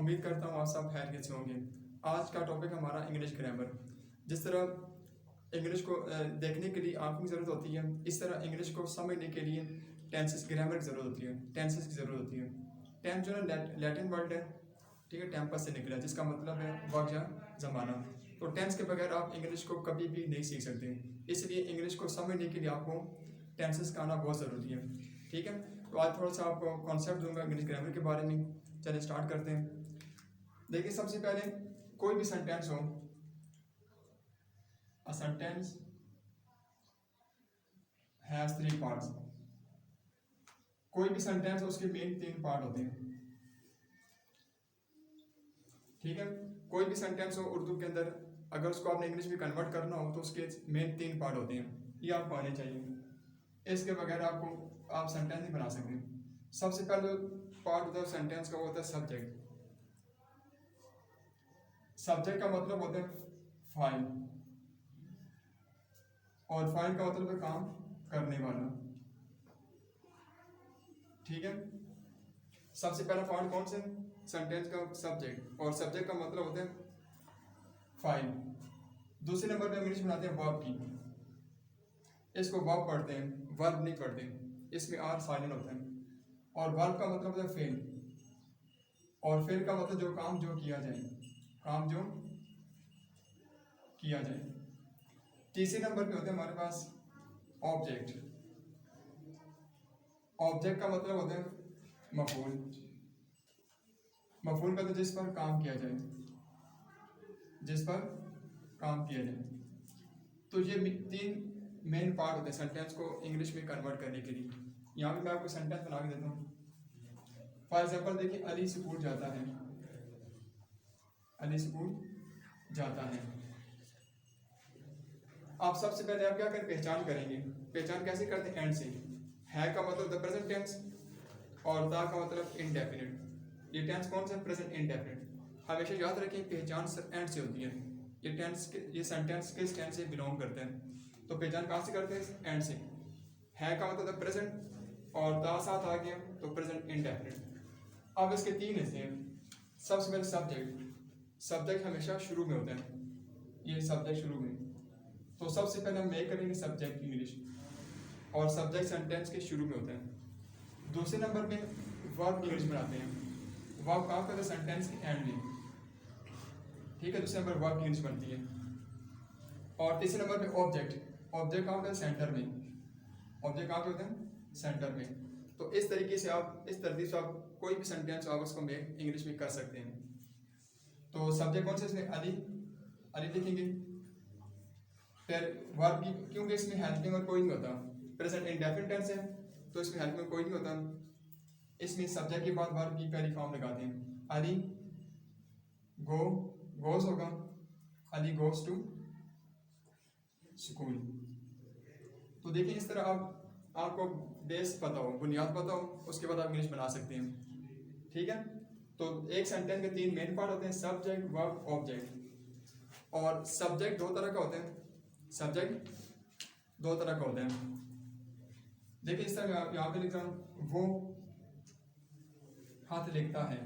उम्मीद करता हूँ आप सब खैरियत से होंगे। आज का टॉपिक हमारा इंग्लिश ग्रामर। जिस तरह इंग्लिश को देखने के लिए आंखों की ज़रूरत होती है, इस तरह इंग्लिश को समझने के लिए टेंसेस ग्रामर की ज़रूरत होती है, टेंसेस की ज़रूरत होती है। टेंस जो है लैटिन वर्ड है, ठीक है, टेम्पस से निकला, जिसका मतलब है वक्त या ज़माना। तो टेंस के बगैर आप इंग्लिश को कभी भी नहीं सीख सकते, इसलिए इंग्लिश को समझने के लिए आपको टेंसेस का आना बहुत ज़रूरी है। ठीक है, तो आज थोड़ा सा आपको कॉन्सेप्ट दूंगा इंग्लिश ग्रामर के बारे में। चलिए स्टार्ट करते हैं। देखिए, सबसे पहले कोई भी सेंटेंस हो, a sentence has three parts. कोई भी सेंटेंस हो उसके मेन तीन पार्ट होते हैं। ठीक है, कोई भी सेंटेंस हो उर्दू के अंदर, अगर उसको आपने इंग्लिश में कन्वर्ट करना हो तो उसके मेन तीन पार्ट होते हैं, ये आपको आने चाहिए। इसके बगैर आप सेंटेंस नहीं बना सकते। सबसे पहले पार्ट होता है सेंटेंस का, वो होता है सब्जेक्ट। सब्जेक्ट का मतलब होता है फाइल, और फाइल का मतलब है काम करने वाला। ठीक है, सबसे पहला पार्ट कौन सा है? सेंटेंस का सब्जेक्ट, और सब्जेक्ट का मतलब होता है फाइल। दूसरे नंबर पे हम इंग्लिश बनाते हैं वर्ब की। इसको वर्ब पढ़ते हैं, वर्ब नहीं पढ़ते, इसमें आर साइलेंट होता है। और वर्ब का मतलब होता है फेल, और फेल का मतलब जो काम जो किया जाए, काम जो किया जाए। तीसरे नंबर पे होते हैं हमारे पास ऑब्जेक्ट। ऑब्जेक्ट का मतलब होता है मफूल। मफूल का तो जिस पर काम किया जाए, जिस पर काम किया जाए। तो ये तीन मेन पार्ट होते हैं सेंटेंस को इंग्लिश में कन्वर्ट करने के लिए। यहाँ पे मैं आपको सेंटेंस बना के देता हूँ। फॉर एग्जाम्पल देखिए, अली स्कूल जाता है, अली स्कूल जाता है। आप सबसे पहले आप क्या करें, पहचान करेंगे। पहचान कैसे करते हैं? एंड से। है का मतलब द प्रेजेंट टेंस, और दा का मतलब इनडेफिनिट। ये टेंस कौन सा? Present indefinite. हमेशा याद रखें पहचान एंड से होती है। ये सेंटेंस किस टेंस से बिलोंग करते हैं, तो पहचान कहाँ से करते हैं? एंड से। है का मतलब प्रेजेंट, और दा साथ आ गया तो प्रेजेंट इनडेफिनिट। अब इसके तीन हिस्से हैं। सबसे पहले सब्जेक्ट। सब्जेक्ट हमेशा शुरू में होता है, ये सब्जेक्ट शुरू में। तो सबसे पहले हम मेक करेंगे सब्जेक्ट की इंग्लिश, और सब्जेक्ट सेंटेंस के शुरू में होता है। दूसरे नंबर पे वर्ब इंग्लिश बनाते हैं। वर्ब कहाँ पर? सेंटेंस के एंड में। ठीक है, दूसरे नंबर वर्ब इंग्लिश बनती है। और तीसरे नंबर पे ऑब्जेक्ट। ऑब्जेक्ट कहाँ पे? सेंटर में। ऑब्जेक्ट कहाँ पे होते हैं? सेंटर में। तो इस तरीके से आप, इस तरतीब से आप कोई भी सेंटेंस आप उसको मेक इंग्लिश में कर सकते हैं। तो सब्जेक्ट कौन सा इसमें? अली, अली लिखेंगे। फिर वर्ब की, क्योंकि इसमें हेल्पिंग और कोई नहीं होता, प्रेजेंट इंडेफिनिट टेंस है तो इसमें हेल्पिंग कोई नहीं होता। इसमें सब्जेक्ट के बाद वर्ब की पहली फॉर्म लगाते हैं। अली गो, गोज होगा, अली गोज टू स्कूल। तो देखिए, इस तरह आपको बेस पता हो, बुनियाद पता हो, उसके बाद आप इंग्लिश बना सकते हैं। ठीक है, तो एक सेंटेंस के तीन मेन पार्ट होते हैं, सब्जेक्ट, वर्ब, ऑब्जेक्ट। और सब्जेक्ट दो तरह का होते हैं, सब्जेक्ट दो तरह का होता है। देखिए, इस तरह मैं यहाँ पे लिख रहा हूँ, वो हाथ लिखता है,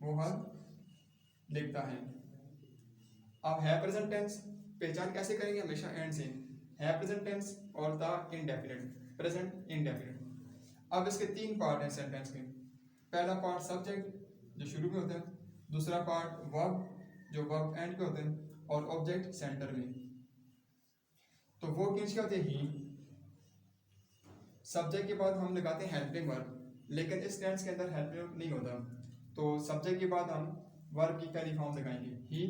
वो हाथ लिखता है। अब है प्रेजेंट टेंस, पहचान कैसे करेंगे? हमेशा एंड से। है प्रेजेंट टेंस और द इनडेफिनिट, प्रेजेंट इनडेफिनिट। अब इसके तीन पार्ट हैं सेंटेंस के। पहला पार्ट सब्जेक्ट जो शुरू में होता है, दूसरा पार्ट वर्ब जो वर्ब एंड पे होते हैं, और ऑब्जेक्ट सेंटर में। तो वो किसके होते हैं? ही। सब्जेक्ट के बाद हम लगाते हैं हेल्पिंग वर्ब, लेकिन इस टेंस के अंदर हेल्पिंग नहीं होता। तो सब्जेक्ट के बाद हम वर्ब की पहली फॉर्म लगाएंगे। ही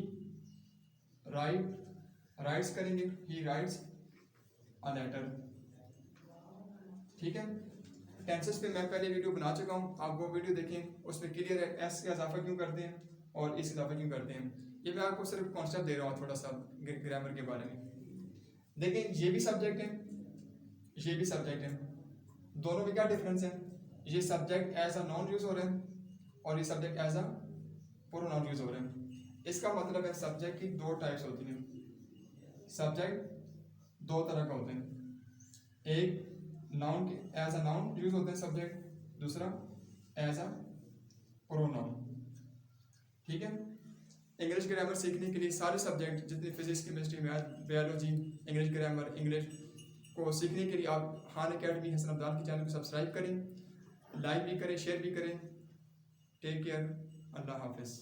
राइट्स करेंगे, ही राइट्स अ लेटर। ठीक है, टेंसेस पे मैं पहले वीडियो बना चुका हूँ, आप वो वीडियो देखें, उसमें क्लियर है एस का इजाफा क्यों करते हैं और इस इजाफा क्यों करते हैं। ये मैं आपको सिर्फ कॉन्सेप्ट दे रहा हूँ थोड़ा सा ग्रामर के बारे में। देखिए, ये भी सब्जेक्ट है, ये भी सब्जेक्ट है, दोनों में क्या डिफरेंस है? ये subject as a noun use हो रहे हैं, और ये subject as a pronoun use हो रहे हैं। इसका मतलब है सब्जेक्ट की दो टाइप्स होती हैं। सब्जेक्ट दो तरह का होते हैं, एक नाउन के एज अ नाउन यूज होते हैं सब्जेक्ट, दूसरा एज अ प्रोनाउन। ठीक है। इंग्लिश ग्रामर सीखने के लिए सारे सब्जेक्ट जितने physics, chemistry, math, biology, English grammar, English को सीखने के लिए आप खान अकेडमी हसन अब्दाल के चैनल को सब्सक्राइब करें, लाइक भी करें, शेयर भी करें। टेक केयर, अल्लाह हाफिज़।